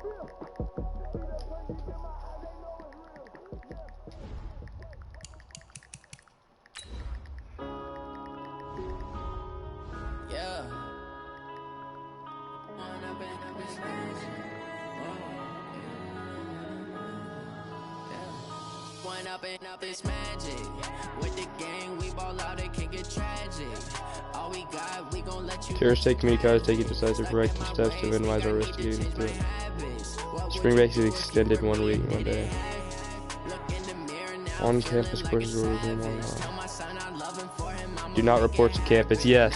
Yeah. One up and up is magic. With the gang, we ball out, it can get tragic. All we got, we gon' let you. Terrorist State Community College taking decisive corrective steps to minimize our risk of getting through. Spring break is extended 1 week, 1 day. On campus courses will resume online. Do not report to campus. Yes.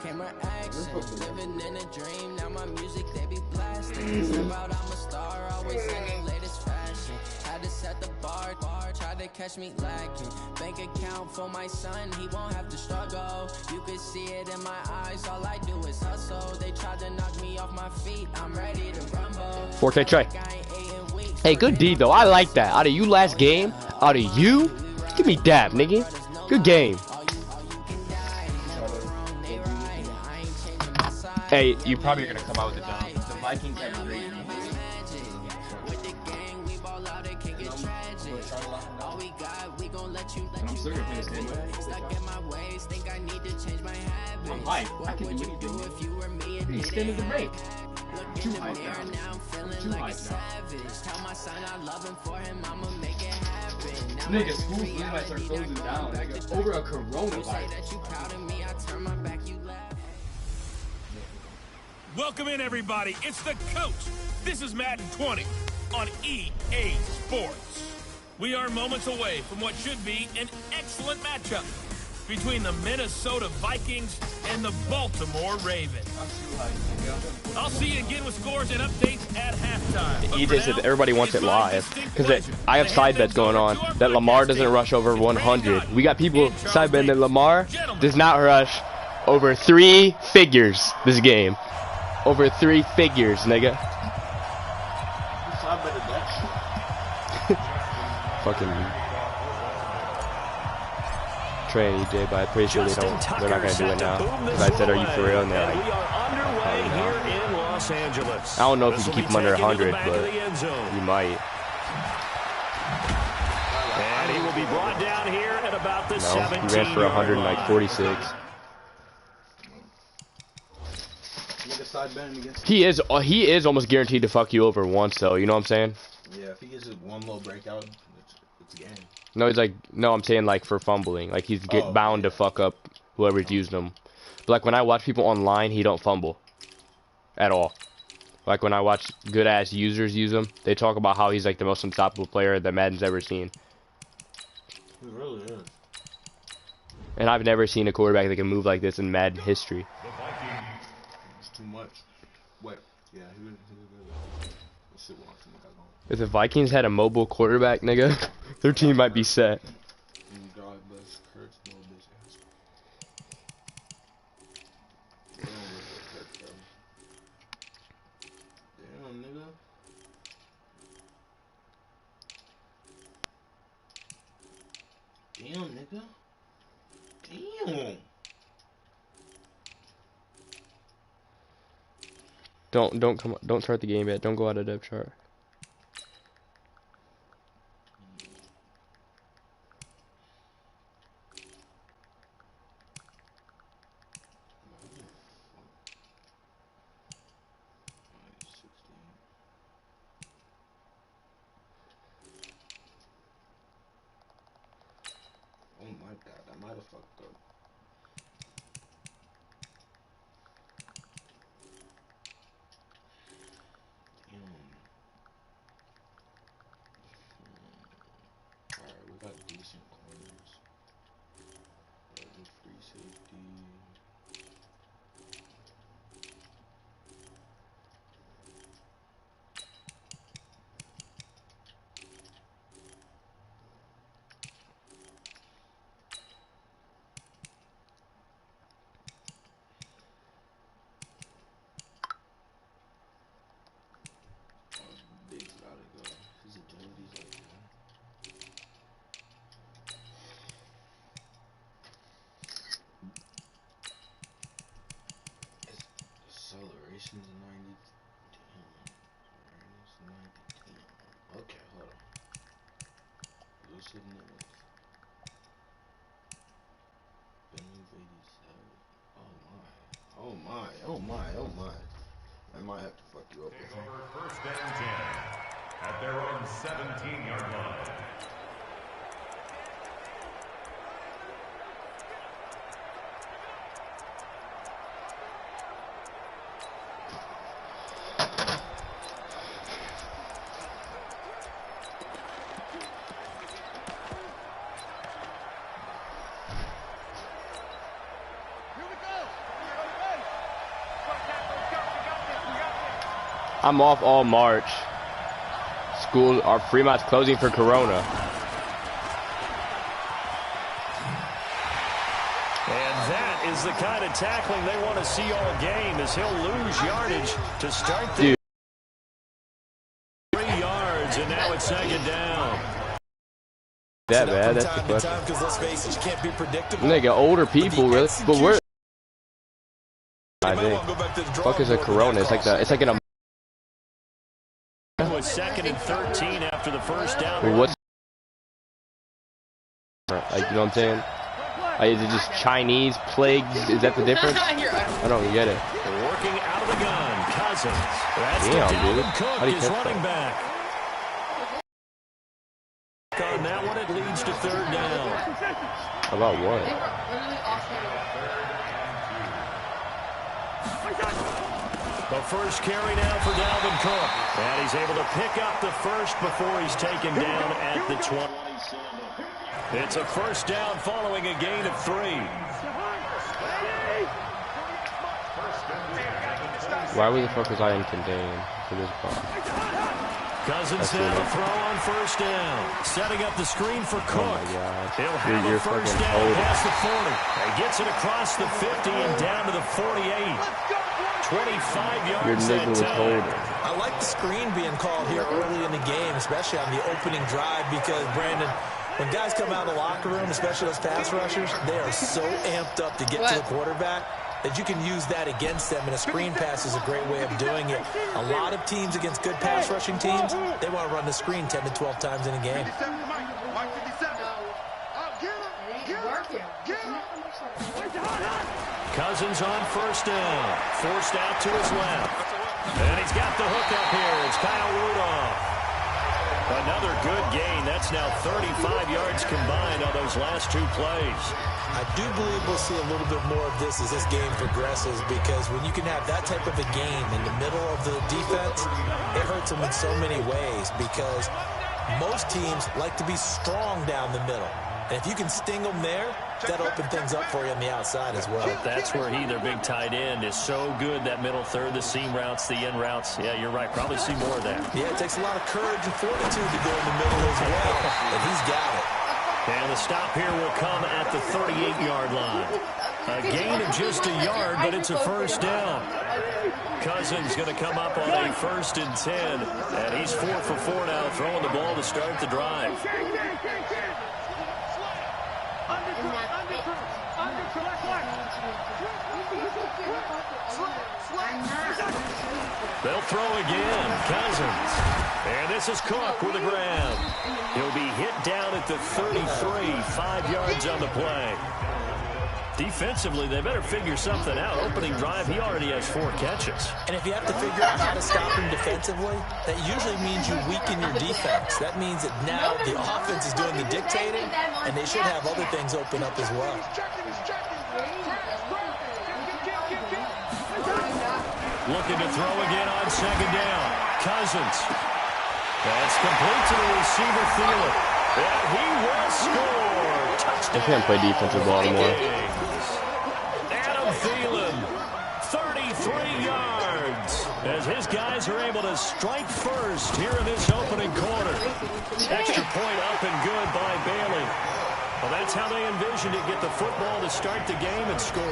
Camera action, living in a dream. Now my music they be blasting. Step out, I'm a star, always in the latest fashion. Had to set the bar, try to catch me lacking. Bank account for my son, he won't have to struggle. You can see it in my eyes, all I do is hustle. They tried to knock me off my feet, I'm ready to rumble. 4K try. Hey, good D though. I like that. Out of you last game, out of you, give me dab, nigga. Good game. Hey, you probably are gonna come out with the dub. The Vikings have great. And I'm still gonna play this game. I'm hyped. I can do anything. He's scared of the break. Too hyped now. Too hyped now. Nigga, school might start closing down. Nigga, over a coronavirus. Welcome in, everybody. It's the coach. This is Madden 20 on EA Sports. We are moments away from what should be an excellent matchup between the Minnesota Vikings and the Baltimore Ravens. I'll see you again with scores and updates at halftime. EJ said that everybody wants it live because I have side bets going on that Lamar doesn't rush over 100. We got people side betting that Lamar does not rush over 3 figures this game. Over 3 figures, nigga. Fucking train EJ, but I'm pretty sure they're not gonna do it now. Because I said, "Are you for real?" And they're like, I don't know if you can keep him under 100, but you might. And he will be brought down here at about the 17. He ran for 146. He is almost guaranteed to fuck you over once though, you know what I'm saying? Yeah, if he gets one little breakout, it's a game. No, he's like, no, I'm saying like for fumbling, like he's bound to fuck up whoever's using him. But like when I watch people online, he don't fumble at all. Like when I watch good ass users use him, they talk about how he's like the most unstoppable player that Madden's ever seen. He really is. And I've never seen a quarterback that can move like this in Madden history. Too much. Wait, yeah, he was good. Let's see what If the Vikings had a mobile quarterback, nigga, their team might be set. Damn, nigga. Damn, nigga. Damn. Don't start the game yet. Don't go out of depth chart. Oh my god, I might have fucked up. Alright, we got decent corners. Free safety. Oh my, oh my, oh my. I might have to fuck you up. Take over first and 10 at their own 17-yard line. I'm off all March. School, our Fremont's closing for Corona. And that is the kind of tackling they want to see all game, as he'll lose yardage to start the 3 yards, and now it's second down. That bad, that's the question. Because let's face it, you can't be predictable. They got older people, really, but we're. I think. Fuck is a Corona? It's like an. Was second and 13 after the first down. Well, what's like, you know what I'm saying? Is it just Chinese plagues? Is that the difference? I don't get it. Working out of the gun, Cousins. That's damn, dude. Cook, how do you is running that? back. On that one, it leads to third down. About what? The first carry now for Dalvin Cook. And he's able to pick up the first before he's taken down at the 20. It's a first down following a gain of 3. Why the fuck was I in contain for this ball? Cousins now to throw on first down. Setting up the screen for Cook. Oh my God. He'll have a first down past the 40. He gets it across the 50 and down to the 48. 25 yards that time. I like the screen being called here early in the game, especially on the opening drive, because, Brandon, when guys come out of the locker room, especially those pass rushers, they are so amped up to get to the quarterback that you can use that against them, and a screen pass is a great way of doing it. A lot of teams against good pass rushing teams, they want to run the screen 10 to 12 times in a game. Cousins on first down. Forced out to his left. And he's got the hook up here. It's Kyle Rudolph. Another good gain. That's now 35 yards combined on those last 2 plays. I do believe we'll see a little bit more of this as this game progresses, because when you can have that type of a game in the middle of the defense, it hurts them in so many ways, because most teams like to be strong down the middle. And if you can sting them there, that'll open things up for you on the outside as well. That's where their big tight end, is so good, that middle third, the seam routes, the end routes. Yeah, you're right. Probably see more of that. Yeah, it takes a lot of courage and fortitude to go in the middle as well, and he's got it. And the stop here will come at the 38-yard line. A gain of just a yard, but it's a first down. Cousins going to come up on a 1st and 10, and he's 4 for 4 now, throwing the ball to start the drive. They'll throw again. Cousins. And this is Cook with a grab. He'll be hit down at the 33, 5 yards on the play. Defensively, they better figure something out. Opening drive, he already has 4 catches. And if you have to figure out how to stop him defensively, that usually means you weaken your defense. That means that now the offense is doing the dictating, and they should have other things open up as well. Looking to throw again on second down. Cousins. That's complete to the receiver, Thielen. And he will score. Touchdown. They can't play defensive Baltimore. Adam Thielen, 33 yards, as his guys are able to strike first here in this opening quarter. Extra point up and good by Bailey. Well, that's how they envisioned it, get the football to start the game and score.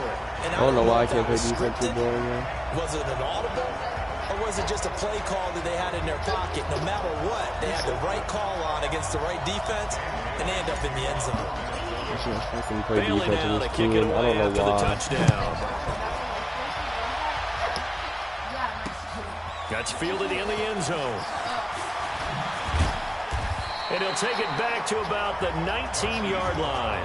And I don't know why I can't play defensive ball anymore. Was it an audible, or was it just a play call that they had in their pocket? No matter what, they had the right call on against the right defense, and they end up in the end zone. I should fucking play Bailey now to defense kick in it this team. I away don't after know the why. touchdown. That's fielded in the end zone. And he'll take it back to about the 19-yard line.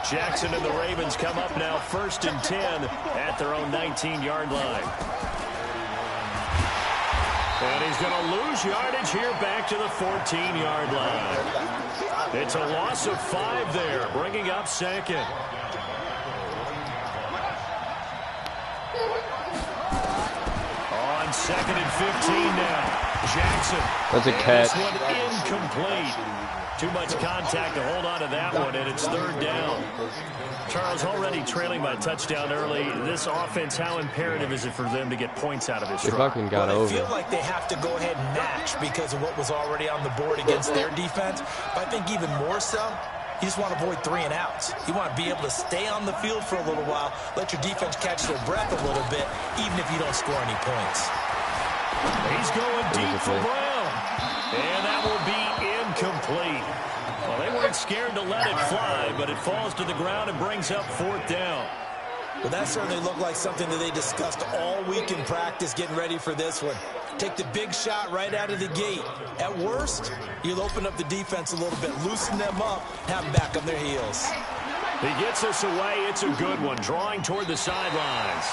Jackson and the Ravens come up now 1st and 10 at their own 19-yard line. And he's going to lose yardage here back to the 14-yard line. It's a loss of 5 there, bringing up 2nd. On 2nd and 15 now. Jackson. That's a catch. This one incomplete. Too much contact to hold on to that one, and it's 3rd down. Charles, already trailing by a touchdown early. This offense, how imperative is it for them to get points out of this They fucking got over. I feel like they have to go ahead and match because of what was already on the board against their defense. But I think even more so, you just want to avoid 3 and outs. You want to be able to stay on the field for a little while, let your defense catch their breath a little bit, even if you don't score any points. He's going deep for Brown. And that will be incomplete. Well, they weren't scared to let it fly, but it falls to the ground and brings up 4th down. Well, that certainly looked like something that they discussed all week in practice getting ready for this one. Take the big shot right out of the gate. At worst, you'll open up the defense a little bit, loosen them up, have them back on their heels. He gets us away. It's a good one, drawing toward the sidelines.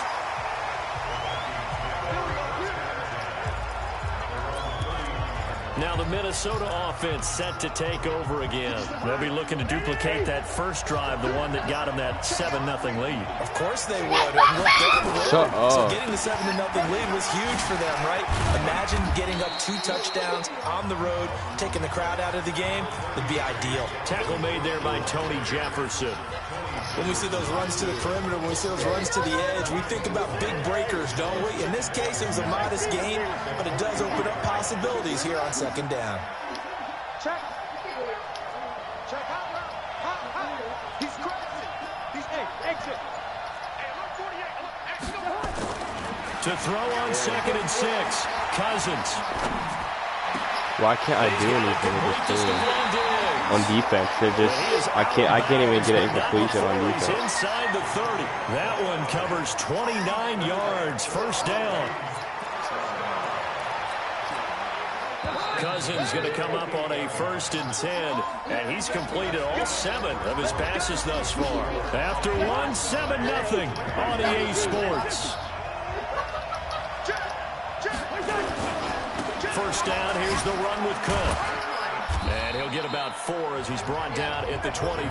Now the Minnesota offense set to take over again. They'll be looking to duplicate that first drive, the one that got them that 7-0 lead. Of course they would. And look, they're on the road. So getting the 7-0 lead was huge for them, right? Imagine getting up 2 touchdowns on the road, taking the crowd out of the game. Would be ideal. Tackle made there by Tony Jefferson. When we see those runs to the perimeter, when we see those runs to the edge, we think about big breakers, don't we? In this case, it was a modest gain, but it does open up possibilities here on 2nd down. Check. Check out. He's crazy. He's exit. Hey, look, 48. To throw on 2nd and 6, Cousins. Why can't I do anything with this team? On defense, they're just I can't even get an incompletion on defense. Inside the 30. That one covers 29 yards. 1st down. Cousins going to come up on a 1st and 10, and he's completed all 7 of his passes thus far. After 1, 7-0 on EA Sports. 1st down, here's the run with Cook. And he'll get about 4 as he's brought down at the 24.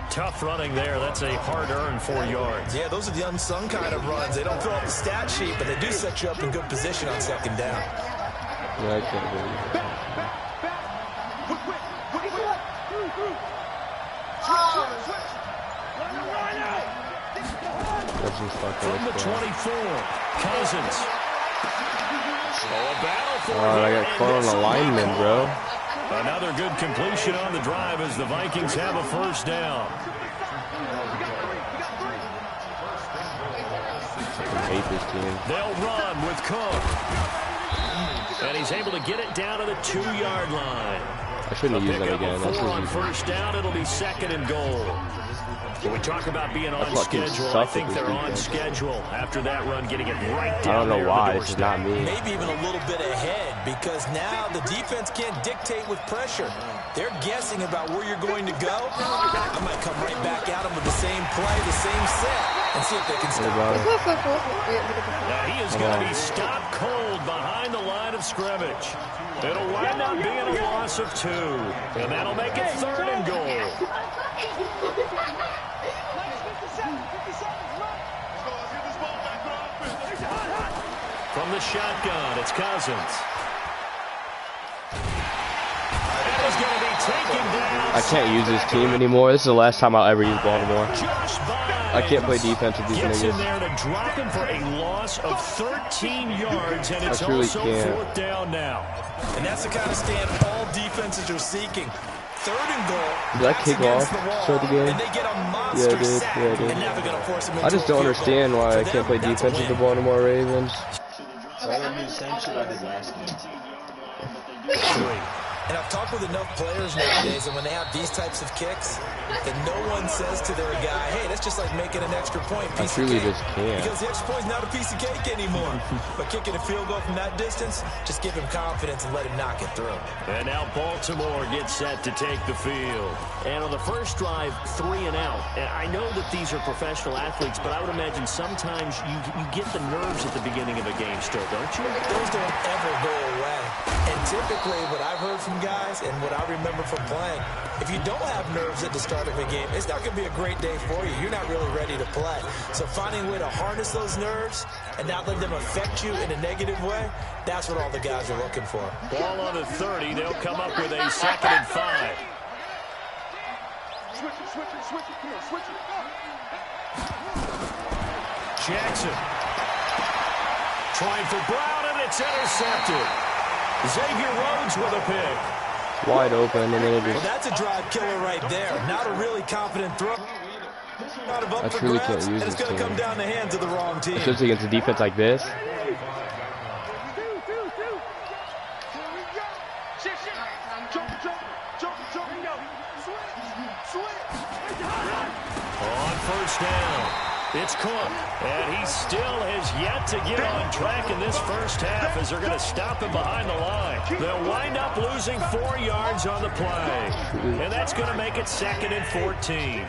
Tough running there. That's a hard-earned 4 yards. Yeah, those are the unsung kind of runs. They don't fill up the stat sheet, but they do set you up in good position on 2nd down. Yeah, I can't believe it. That's just fucking from the 24, Cousins. I got caught on the lineman, bro. Another good completion on the drive as the Vikings have a 1st down. I hate this team. They'll run with Cook. And he's able to get it down to the 2-yard line. I shouldn't use that again. That's on 1st down, it'll be 2nd and goal. When we talk about being on schedule, I think they're on schedule after that run, getting it right down. I don't know why. It's not me. Maybe even a little bit ahead because now the defense can't dictate with pressure. They're guessing about where you're going to go. I might come right back at them with the same play, the same set, and see if they can stop him. Now he is going to be stopped cold behind the line of scrimmage. It'll wind up being a loss of 2, and that'll make it 3rd and goal. From the shotgun, it's Cousins. That is going to be taken down. I can't use this team anymore. This is the last time I'll ever use Baltimore. I can't play defense with these Gets niggas. in there to drop him for a loss of 13 yards, and it's also 4th down now. And that's the kind of stand all defenses are seeking. 3rd and goal. Did I kick off? Start the game? And they get a monster sack. Yeah, I did. And now they're going to force him into I just don't understand why I can't play them, defense with the Baltimore Ravens. So I did the same shit I did last game. And I've talked with enough players nowadays, and when they have these types of kicks, that no one says to their guy, hey, that's just like making an extra point piece of cake. Just can't. Because the extra point's not a piece of cake anymore. But kicking a field goal from that distance, just give him confidence and let him knock it through. And now Baltimore gets set to take the field. And on the first drive, 3 and out. And I know that these are professional athletes, but I would imagine sometimes you get the nerves at the beginning of a game still, don't you? Those don't ever go away. And typically, what I've heard from guys and what I remember from playing, if you don't have nerves at the start of a game, it's not going to be a great day for you. You're not really ready to play. So finding a way to harness those nerves and not let them affect you in a negative way, that's what all the guys are looking for. Ball on the 30. They'll come up with a 2nd and 5. Switch it. Come on, switch it. Jackson. Trying for Brown, and it's intercepted. Xavier Rhodes with a pick. Wide open, and then it Well, just... that's a drive killer right there. Not a really confident throw. Out of up That's for really grabs, can't use and it's this going to team. come down the hands of the wrong team. Especially against a defense like this. On first down, it's Cook, and he still has yet to get on track in this first half as they're going to stop him behind the line. They'll wind up losing 4 yards on the play, and that's going to make it 2nd and 14.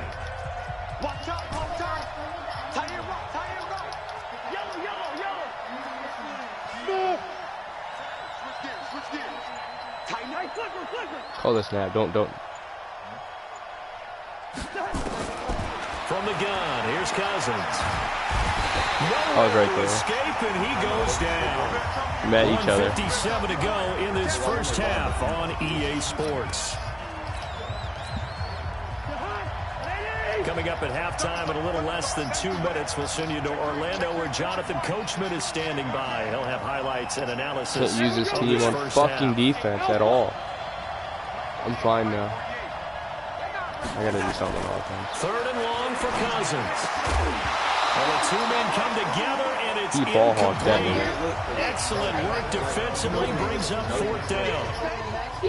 Call the snap. Don't. From the gun, here's Cousins. I was right there. Escape, and he goes down. Met each other. 1:57 to go in this first half on EA Sports. Coming up at halftime in a little less than 2 minutes, we'll send you to Orlando where Jonathan Coachman is standing by. He'll have highlights and analysis. Can't use this of team on first fucking half. defense at all. I'm fine now. I gotta do something on offense. 3rd and long for Cousins. Well, the 2 men come together, and it's He ball hawked that incomplete. Excellent work defensively, brings up 4th down.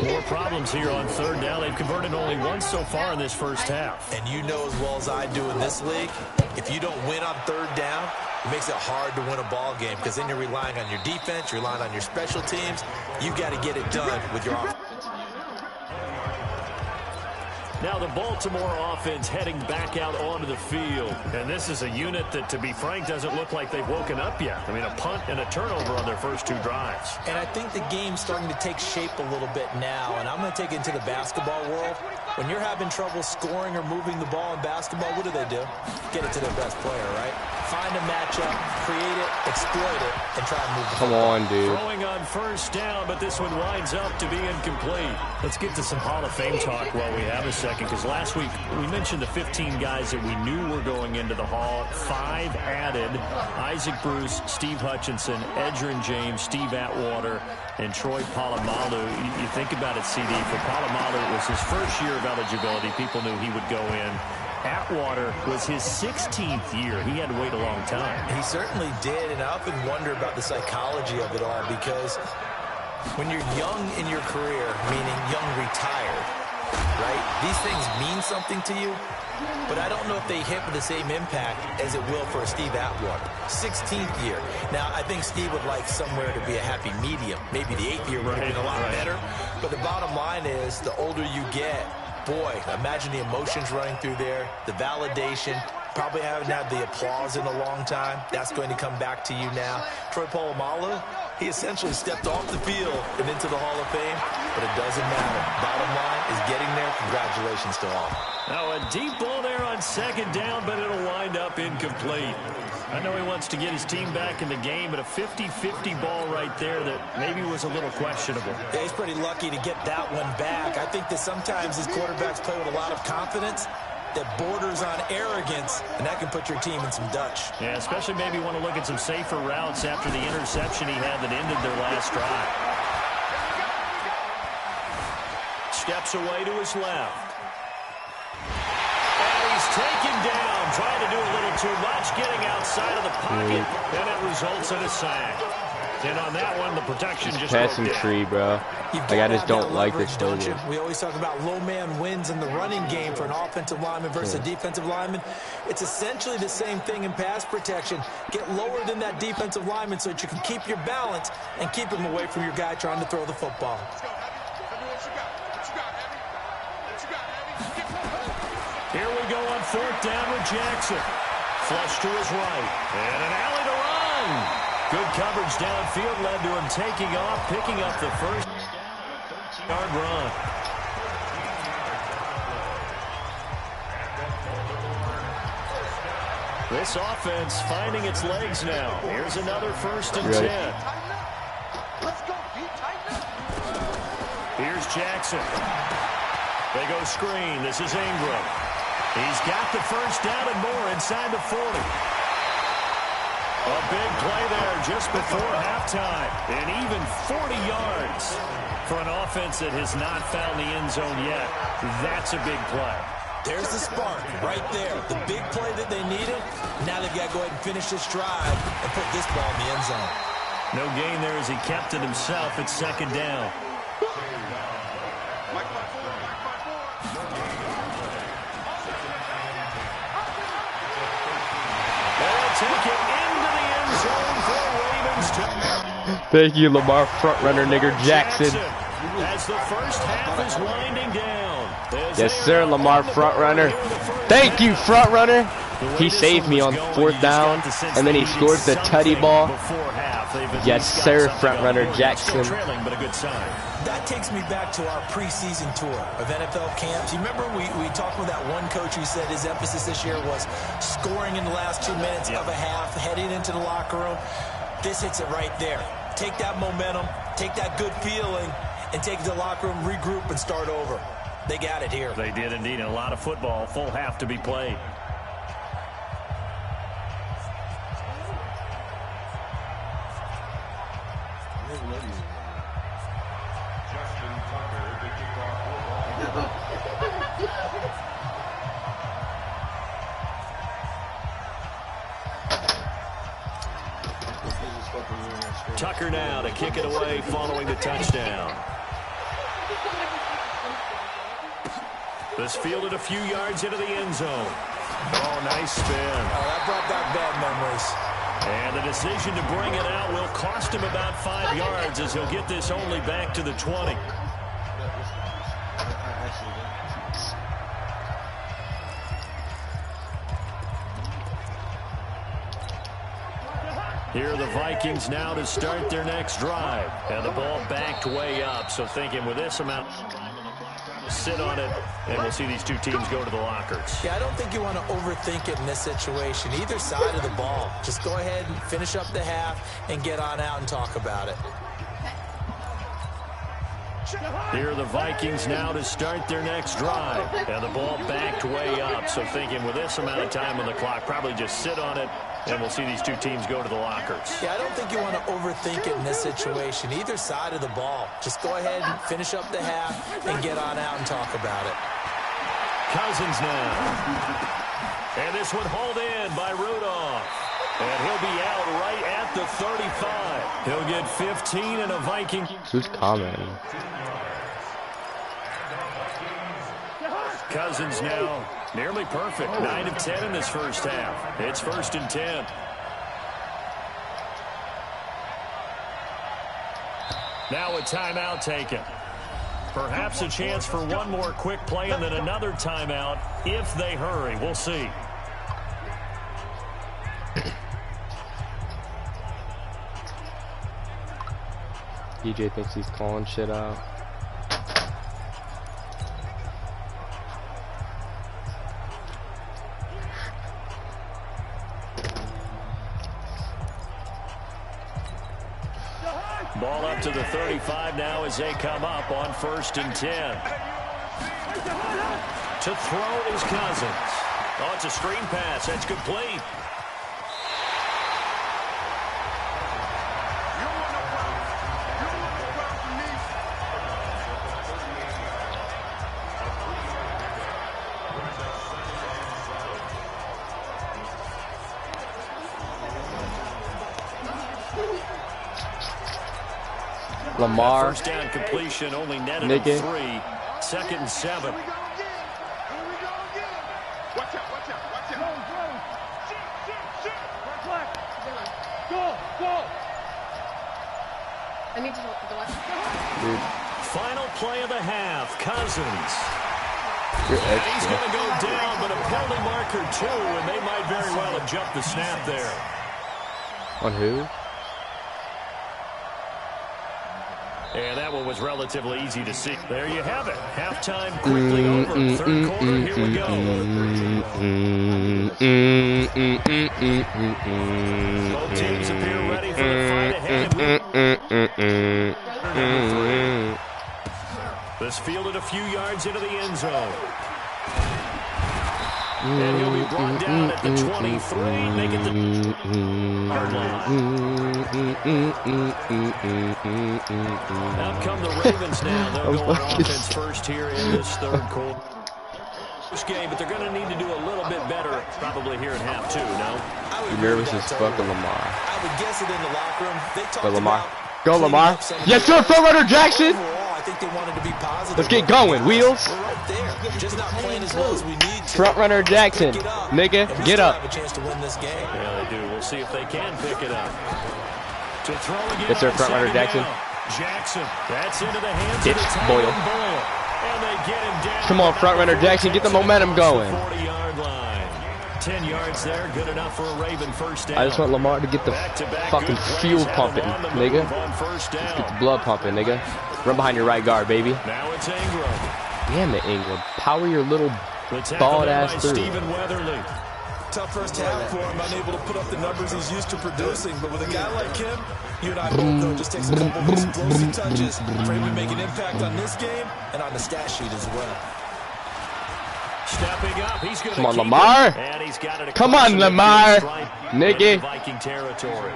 More problems here on 3rd down. They've converted only once so far in this first half. And you know as well as I do in this league, if you don't win on 3rd down, it makes it hard to win a ball game because then you're relying on your defense, you're relying on your special teams. You've got to get it done with your offense. Now the Baltimore offense heading back out onto the field. And this is a unit that, to be frank, doesn't look like they've woken up yet. I mean, a punt and a turnover on their first 2 drives. And I think the game's starting to take shape a little bit now. And I'm going to take it into the basketball world. When you're having trouble scoring or moving the ball in basketball, what do? Get it to their best player, right? Find a matchup, create it, exploit it, and try and move the Come football. on, dude. Throwing on first down, but this one winds up to be incomplete. Let's get to some Hall of Fame talk while we have a second, because last week we mentioned the 15 guys that we knew were going into the Hall. 5 added: Isaac Bruce, Steve Hutchinson, Edgerrin James, Steve Atwater, and Troy Polamalu. You think about it, CD. For Polamalu, it was his first year of eligibility. People knew he would go in. Atwater was his 16th year. He had to wait a long time. He certainly did, and I often wonder about the psychology of it all because when you're young in your career, meaning young retired, right, these things mean something to you, but I don't know if they hit with the same impact as it will for Steve Atwater. 16th year. Now, I think Steve would like somewhere to be a happy medium. Maybe the 8th year would have been a lot better, but the bottom line is the older you get, boy, imagine the emotions running through there, the validation, probably haven't had the applause in a long time. That's going to come back to you now. Troy Polamalu, he essentially stepped off the field and into the Hall of Fame, but it doesn't matter. Bottom line is getting there. Congratulations to all. Now a deep ball there on 2nd down, but it'll wind up incomplete. I know he wants to get his team back in the game, but a 50-50 ball right there that maybe was a little questionable. Yeah, he's pretty lucky to get that one back. I think that sometimes these quarterbacks play with a lot of confidence that borders on arrogance, and that can put your team in some Dutch. Yeah, especially maybe want to look at some safer routes after the interception he had that ended their last drive. Steps away to his left. And he's taken down, trying to do a little too much, getting outside of the pocket, and it results in a sack. And on that one, the protection just passing broke down. tree, bro. Like, I just don't like this don't you? We always talk about low man wins in the running game for an offensive lineman versus a defensive lineman. It's essentially the same thing in pass protection. Get lower than that defensive lineman so that you can keep your balance and keep him away from your guy trying to throw the football. Here we go on 4th down with Jackson. Flush to his right. And an alley to run. Good coverage downfield led to him taking off, picking up the first yard run. This offense finding its legs now. Here's another 1st and 10. Here's Jackson. They go screen. This is Ingram. He's got the 1st down and more inside the 40. A big play there just before halftime. And even 40 yards for an offense that has not found the end zone yet. That's a big play. There's the spark right there. The big play that they needed. Now they've got to go ahead and finish this drive and put this ball in the end zone. No gain there as he kept it himself at 2nd down. Take it into the end zone for Ravens. Thank you, Lamar frontrunner nigger Jackson. As the first half is winding down. Yes, sir, Lamar frontrunner. Thank you, frontrunner. He saved me on 4th down, and then he scores the tutty ball. Yes, sir, frontrunner Jackson. But a good sign. That takes me back to our preseason tour of NFL camps. You remember we talked with that one coach who said his emphasis this year was scoring in the last 2 minutes of a half, heading into the locker room. This hits it right there. Take that momentum, take that good feeling, and take it to the locker room, regroup, and start over. They got it here. They did indeed. A lot of football, full half to be played. Tucker now to kick it away following the touchdown. This fielded a few yards into the end zone. Oh, nice spin. Oh, that brought back bad memories. And the decision to bring it out will cost him about 5 yards as he'll get this only back to the 20. Here are the Vikings now to start their next drive. And the ball backed way up. So thinking with this amount, sit on it, and we'll see these two teams go to the lockers. Yeah, I don't think you want to overthink it in this situation. Either side of the ball. Just go ahead and finish up the half and get on out and talk about it. Here are the Vikings now to start their next drive. And the ball backed way up. So thinking with this amount of time on the clock, probably just sit on it, and we'll see these two teams go to the lockers. Yeah, I don't think you want to overthink it in this situation. Either side of the ball. Just go ahead and finish up the half and get on out and talk about it. Cousins now. And this one hauled in by Rudolph. And he'll be out right at the 35. He'll get 15 and a Viking. Who's commenting? Cousins now nearly perfect. 9 of 10 in this first half. It's 1st and 10. Now a timeout taken. Perhaps a chance for one more quick play and then another timeout if they hurry. We'll see. DJ thinks he's calling shit out. Ball up to the 35 now as they come up on 1st and 10. To throw is Cousins. Oh, it's a screen pass. That's complete. Lamar. First down completion only netted Nigga. 3. 2nd and 7. Watch out, watch out, watch out. Go. I need to watch. Dude, Final play of the half. Cousins. you're And he's extra. going to go down, but a penalty marker too, and they might very well have jumped the snap there. On who? And that one was relatively easy to see. There you have it. Halftime quickly over. Third quarter, here we go. Both teams appear ready for the fight ahead. This fielded a few yards into the end zone. And he'll be brought down at the 23, making the yard line. Out come the Ravens now. They'll go on offense first here in this third quarter. Game, but they're going to need to do a little bit better probably here in half 2, no? You're nervous as fuck on Lamar. I would guess it in the locker room. They talked Go Lamar. about Go Lamar. Yes sir, front runner Jackson. overall, I think they wanted to be positive. Let's get going, Wheels. We're right there. Just not playing as well as we need to. Front runner Jackson. Pick it up. Nigga, And we get still up. have a chance to win this game. Yeah, they do. We'll see if they can pick it up. To throw again. Yes, sir, on front runner second Jackson. down. Jackson. That's into the hands It's of the tight Boyle. end Boyle. And they get him down. Come on, front runner Jackson, get the momentum going. 40-yard line. 10 yards there, good enough for a Raven first down. I just want Lamar to get the Back-to-back fucking good plays fuel have pumping, him on the nigga. move on first Get the down. blood pumping, nigga. Run behind your right guard, baby. Now it's Ingram. Damn it, England. Power your little The tackle bald there ass by through. Stephen Weatherly. Tough first half for him, unable to put up the numbers he's used to producing. But with a guy like him, you and I both know it just takes a couple of explosive touches for him to make an impact on this game and on the stat sheet as well. Stepping up, he's going to Come on, keep Lamar. it. And he's got it Come across on, the Lamar. stripe Nigga. into Viking territory.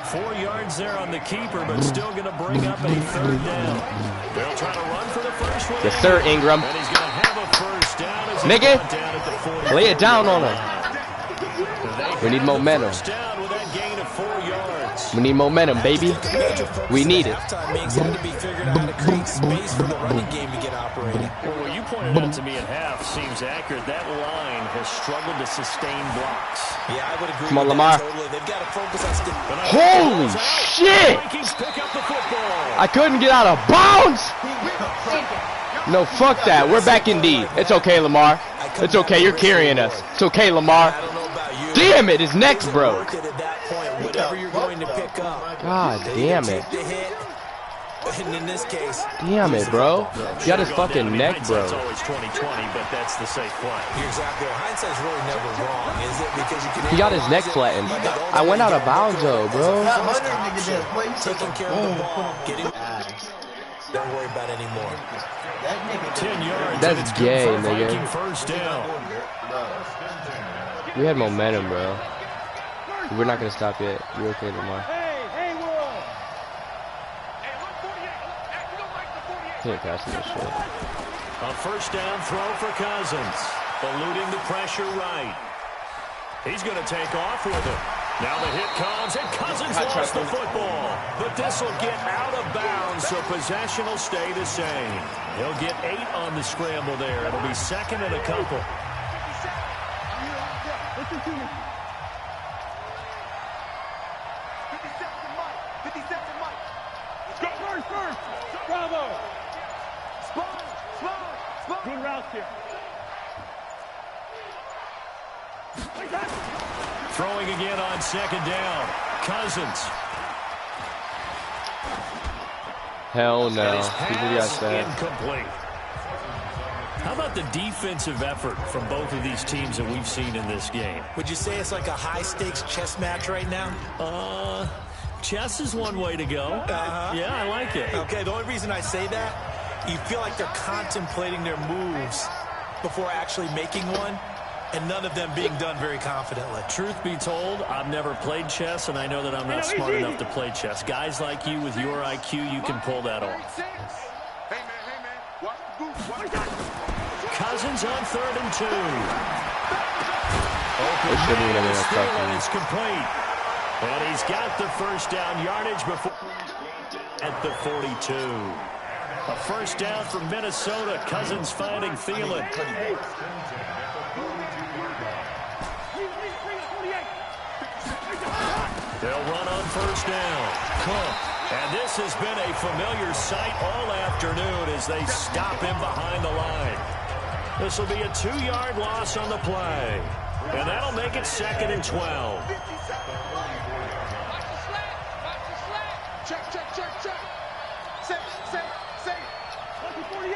4 yards there on the keeper, but still going to bring up a third down. They'll try to run for the first one. Yes, sir, Ingram. And he's going to have a first down as Nigga. he's down at the 40. Lay it down on him. We need momentum. First down with that gain of 4 yards. We need momentum, baby. We need it. Halftime makes it to be figured out how to create space for the running game to get operating. Well, what you pointed out to me at half seems accurate. That line has struggled to sustain blocks. Yeah, I would agree. Come on, with Lamar. that totally. They've got to focus on Holy shit! Vikings pick up the football. I couldn't get out of bounds. No, fuck that. We're back in D. It's okay, Lamar. It's okay. You're carrying us. It's okay, Lamar. I don't know about you. Damn it, his neck's broke. Worth it at that point, whatever you're going to pick up. God damn it. Take the hit, and in this case, Damn it, bro. He got his fucking neck It's broke. always 2020, but that's the safe play. you're exactly right. Hindsight's really never wrong, is it? Because you can He got his neck analyze it, flattened. but all I the went way out you of can bounds look at though, it bro. is taking care of the ball, getting. Don't worry about it anymore. 10 yards. That's and it's good gay, for a nigga. Viking first down. We had momentum, bro. We're not gonna stop yet. You're okay, Lamar. Can't pass him this shit. A first down throw for Cousins. Eluding the pressure right. He's going to take off with it. Now the hit comes, and Cousins lost the football. But this will get out of bounds, so possession will stay the same. He'll get 8 on the scramble there. It'll be second and a couple. Good route here. Throwing again on second down. Cousins. Hell And no. his People got pass that. incomplete. How about the defensive effort from both of these teams that we've seen in this game? Would you say it's like a high-stakes chess match right now? Chess is one way to go. Yeah, I like it. Okay, the only reason I say that, you feel like they're contemplating their moves before actually making one, and none of them being done very confidently. Truth be told, I've never played chess, and I know that I'm not smart enough to play chess. Guys like you with your IQ, you can pull that off. Hey, man, watch the boots. Watch the Cousins on 3rd and 2. They shouldn't even have been a Steal, tough and one. it's complete. And he's got the first down yardage before. at the 42. A first down for Minnesota. Cousins finding Thielen. They'll run on first down. Cook. And this has been a familiar sight all afternoon as they stop him behind the line. This will be a 2-yard loss on the play. And that'll make it 2nd and 12. Check, check, check, check. Say. 48.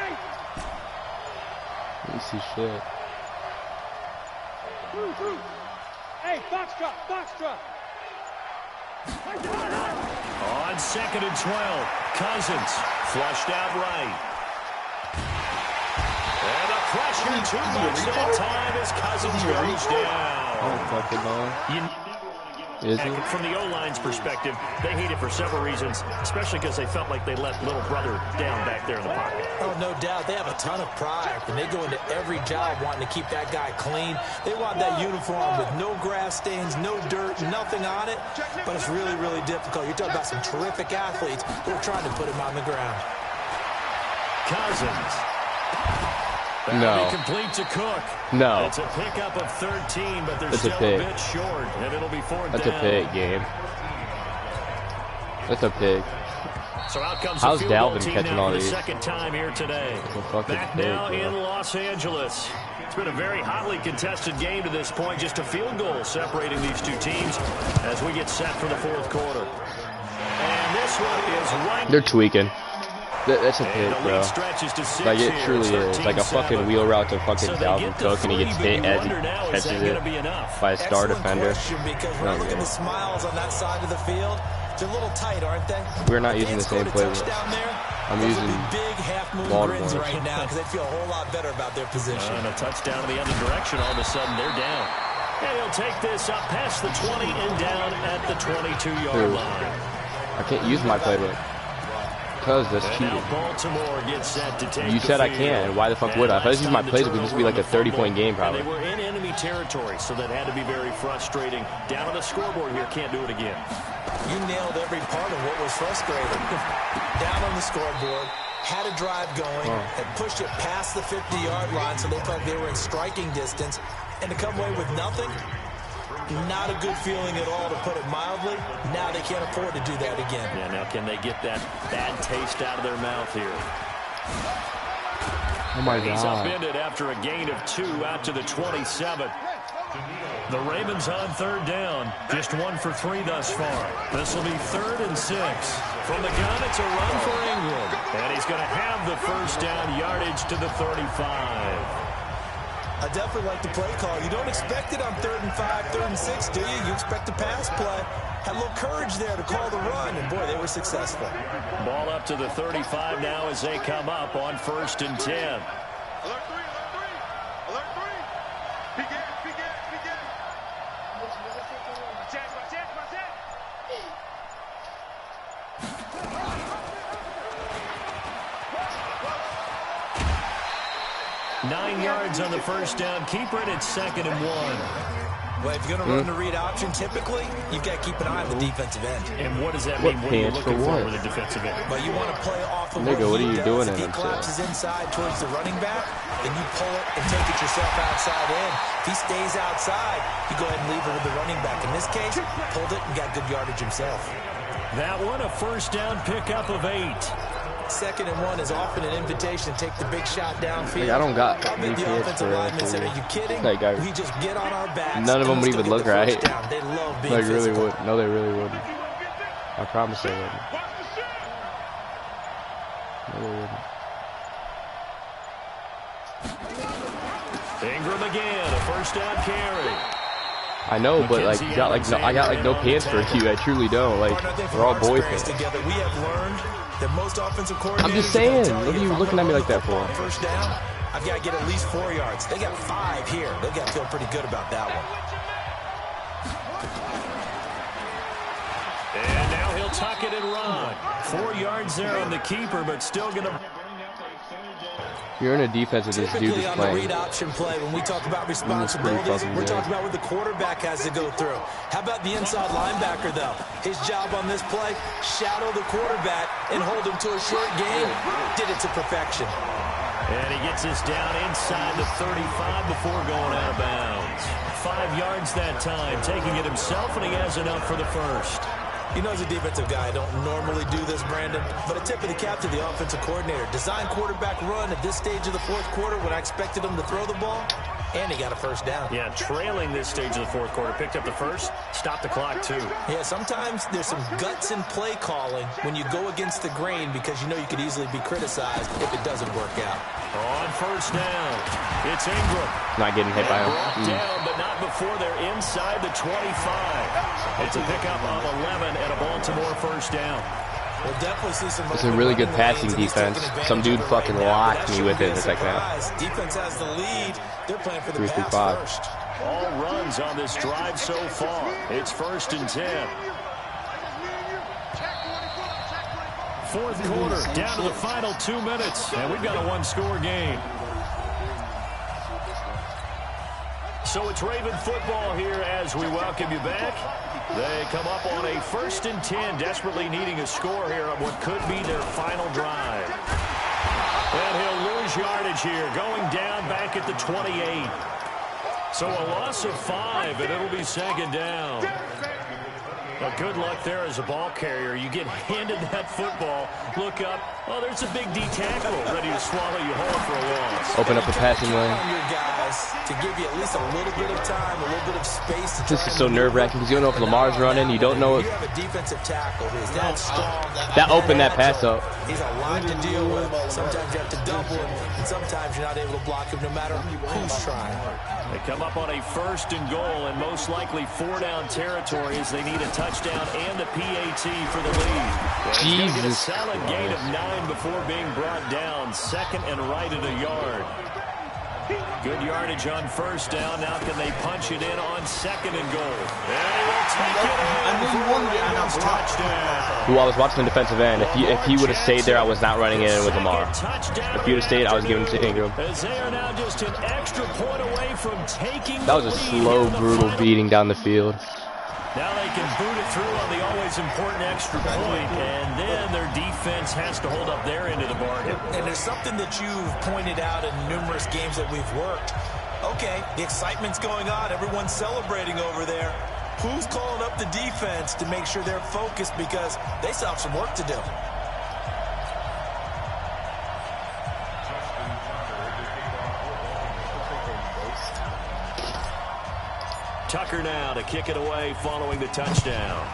Let me see shit. Hey, box drop. On 2nd and 12, Cousins flushed out right. And the pressure too much that time as Cousins goes down. I don't fucking know. Is it? From the O-line's perspective, they hate it for several reasons, especially because they felt like they let little brother down back there in the pocket. Oh, no doubt. They have a ton of pride, and they go into every job wanting to keep that guy clean. They want that uniform with no grass stains, no dirt, nothing on it, but it's really, really difficult. You're talking about some terrific athletes who are trying to put him on the ground. Cousins. No. Complete to Cook. No. It's a pickup of 13, but they're That's still a a bit short, and it'll be 4th That's down. a pig, game. That's a pig. So out comes How's the field goal Dalvin team catching now all for the these? second time here today. Back pig, now bro. in Los Angeles. It's been a very hotly contested game to this point. Just a field goal separating these two teams as we get set for the 4th quarter. And this one is right. They're tweaking. That's a And pig, the bro. lead stretches to 6 Like, it here. truly is. Like a fucking 13-7. wheel route to fucking So they Dalvin get to Cook, and he gets 3, hit but you as he wonder now, is catches that it gonna be enough? by a star Excellent defender. question, because when I look at the smiles on that side of the field, they're a little tight, aren't they? We're not using the same playbook. I'm using big half-moon Baltimore. grins right now because they feel a whole lot better about their position. And a touchdown in the other direction. All of a sudden, they're down. And he'll take this up past the 20 and down at the 22-yard line. I can't use my playbook. Because that's And cheating. now Baltimore gets set to take You the said I field. can. Why the fuck would I? If I just use my playbook, it would just be like a 30-point game, probably. And they were in enemy territory, so that had to be very frustrating. Down on the scoreboard here, can't do it again. You nailed every part of what was frustrating. Down on the scoreboard, had a drive going, had pushed it past the 50-yard line so they felt they were in striking distance, and to come away with nothing, not a good feeling at all, to put it mildly. Now they can't afford to do that again. Yeah, now can they get that bad taste out of their mouth here? Oh my He's god. upended after a gain of 2 out to the 27. The Ravens on 3rd down. Just 1 for 3 thus far. This will be 3rd and 6. From the gun, it's a run for Ingram. And he's going to have the first down, yardage to the 35. I definitely like the play call. You don't expect it on 3rd and 5, 3rd and 6, do you? You expect a pass play. Had a little courage there to call the run, and boy, they were successful. Ball up to the 35 now as they come up on 1st and 10. Alert 3. Alert 3. Begin. Watch it. 9 yards on the first down. Keeper it at 2nd and 1. Well, if you're going to run the read option, typically, you've got to keep an eye on the defensive end. And what does that What mean? What are you pants looking for for what? with a defensive end? But you want to play off the Nigga, what are you doing If in he them collapses inside towards the running back, then you pull it and take it yourself outside in. If he stays outside, you go ahead and leave it with the running back. In this case, pulled it and got good yardage himself. That one, a first down pickup of 8. 2nd and 1 is often an invitation to take the big shot downfield. Like, I don't got I'll bet the GPS offensive for lineman said, are you kidding? Like, We just get on our backs. none of them and would still even get look the first right. down. They love being Like, really physical. would. No, they really wouldn't. I promise they wouldn't. No, they wouldn't. Ingram again, a first down carry. I know, but like, I got like no pants for you. I truly don't. Like, Partner, I think from we're all our boy experience fans. together, we have learned that most offensive coordinators I'm just are gonna saying. tell What are if you I'm looking at me gonna like that football for? on first down, I've got to get at least 4 yards. They got 5 here. They've got to feel pretty good about that one. And now he'll tuck it and run. 4 yards there on the keeper, but still going to... You're in a defense with this dude Typically is on the playing. read option play, when we talk about responsibilities, we're talking about what the quarterback has to go through. How about the inside linebacker, though? His job on this play, shadow the quarterback and hold him to a short game. Did it to perfection. And he gets this down inside the 35 before going out of bounds. 5 yards that time, taking it himself, and he has enough for the first. You know, as a defensive guy, I don't normally do this, Brandon, but a tip of the cap to the offensive coordinator. Design quarterback run at this stage of the fourth quarter when I expected him to throw the ball, and he got a first down. Yeah, trailing this stage of the fourth quarter. Picked up the first, stopped the clock, too. Yeah, sometimes there's some guts in play calling when you go against the grain because you know you could easily be criticized if it doesn't work out. On first down, it's Ingram. Not getting hit by him. Brought down, but not before they're inside the 25. It's a pickup of 11 and a Baltimore first down. We'll definitely see some. It's a really good passing defense. Some dude fucking locked me with it in the second half. Defense has the lead. They're playing for the 3-5. pass first. All runs on this drive so far. It's 1st and 10. Fourth quarter, down to the final 2 minutes, and we've got a one-score game. So it's Raven football here as we welcome you back. They come up on a 1st and 10, desperately needing a score here on what could be their final drive. And he'll lose yardage here, going down back at the 28. So a loss of 5, and it'll be second down. But good luck there as a ball carrier. You get handed that football, look up, oh, there's a big D tackle ready to swallow you whole for a loss. Open up the passing lane. On your guys to give you at least a little bit of time, a little bit of space. This is so nerve-wracking because you don't know if Lamar's running. You don't know if you have a defensive tackle who's that strong. that opened that pass up. He's a lot to deal with. Sometimes you have to double him, and sometimes you're not able to block him no matter who's trying. They come up on a 1st and goal, and most likely 4-down territory as they need a touchdown and the PAT for the lead. Jesus. Get a solid gain of 9 before being brought down. 2nd and right at a yard. Good yardage on first down. Now can they punch it in on 2nd and goal? And he will take it in for a Ravens touchdown. Who I was watching the defensive end. If he would have stayed there, I was not running it in with Lamar. If he would have stayed, I was giving it to Ingram. As they are now just an extra point away from taking That was a slow, brutal beating down the field. Now they can boot it through on the always important extra point, and then their defense has to hold up their end of the bargain. And there's something that you've pointed out in numerous games that we've worked. Okay, the excitement's going on. Everyone's celebrating over there. Who's calling up the defense to make sure they're focused because they still have some work to do? Tucker now to kick it away following the touchdown.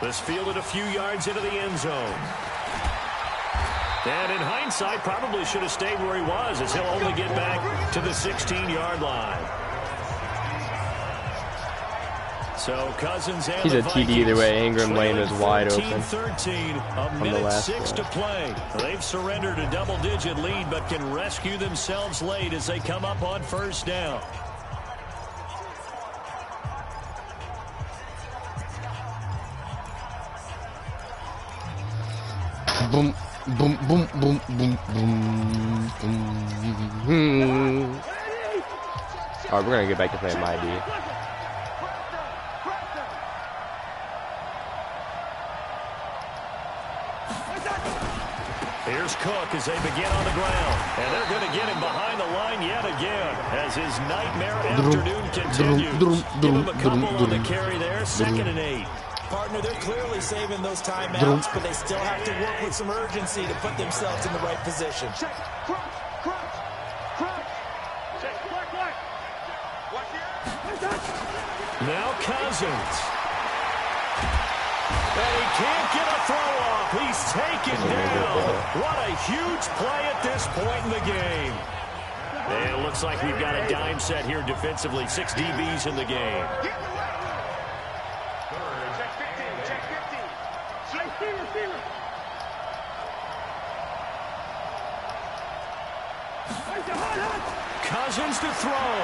This fielded a few yards into the end zone. And in hindsight, probably should have stayed where he was as he'll only get back to the 16-yard line. So Cousins and He's a TD either way. Ingram lane was wide open. 13-13, a minute 6 to play. They've surrendered a double-digit lead, but can rescue themselves late as they come up on first down. Boom, boom, boom, boom, boom, boom, boom. All right, we're gonna get back to playing my D. Here's Cook as they begin on the ground. And they're going to get him behind the line yet again as his nightmare afternoon continues. Give him a couple on the carry there. 2nd and 8. Partner, they're clearly saving those timeouts, but they still have to work with some urgency to put themselves in the right position. Now Cousins. And he can't get a throw off. He's taken down. What a huge play at this point in the game. And it looks like we've got a dime set here defensively. 6 DBs in the game. Cousins to throw.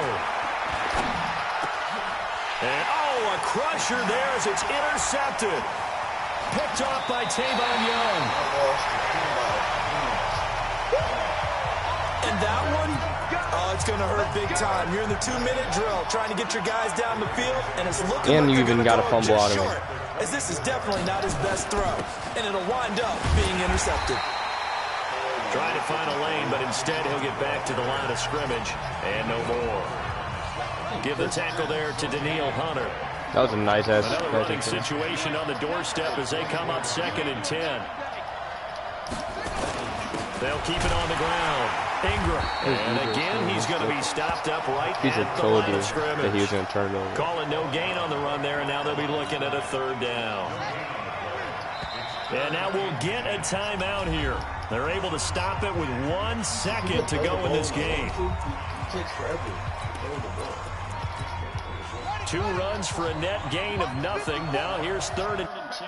And, oh, a crusher there as it's intercepted. Picked off by Tavon Young. That's going to hurt big time. You're in the 2-minute drill, trying to get your guys down the field, and it's looking And like you they're even going got to a throw it fumble just out of it. short, as this is definitely not his best throw, and it'll wind up being intercepted. Trying to find a lane, but instead he'll get back to the line of scrimmage, and no more. Give the tackle there to Daniil Hunter. That was a nice ass. Another running situation on the doorstep as they come up 2nd and 10. They'll keep it on the ground. Ingram. And again, he's going to be stopped up right at the line of scrimmage. That he was going to turn it over. Calling no gain on the run there, and now they'll be looking at a 3rd down. And now we'll get a timeout here. They're able to stop it with 1 second to go in this game. 2 runs for a net gain of nothing. Now here's 3rd and 10.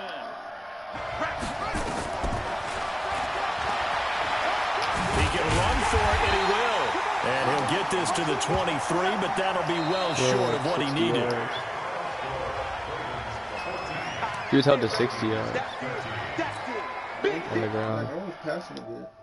He can run for it, and he will. And he'll get this to the 23, but that'll be well short of what he needed. He was held to 60 yards on the ground.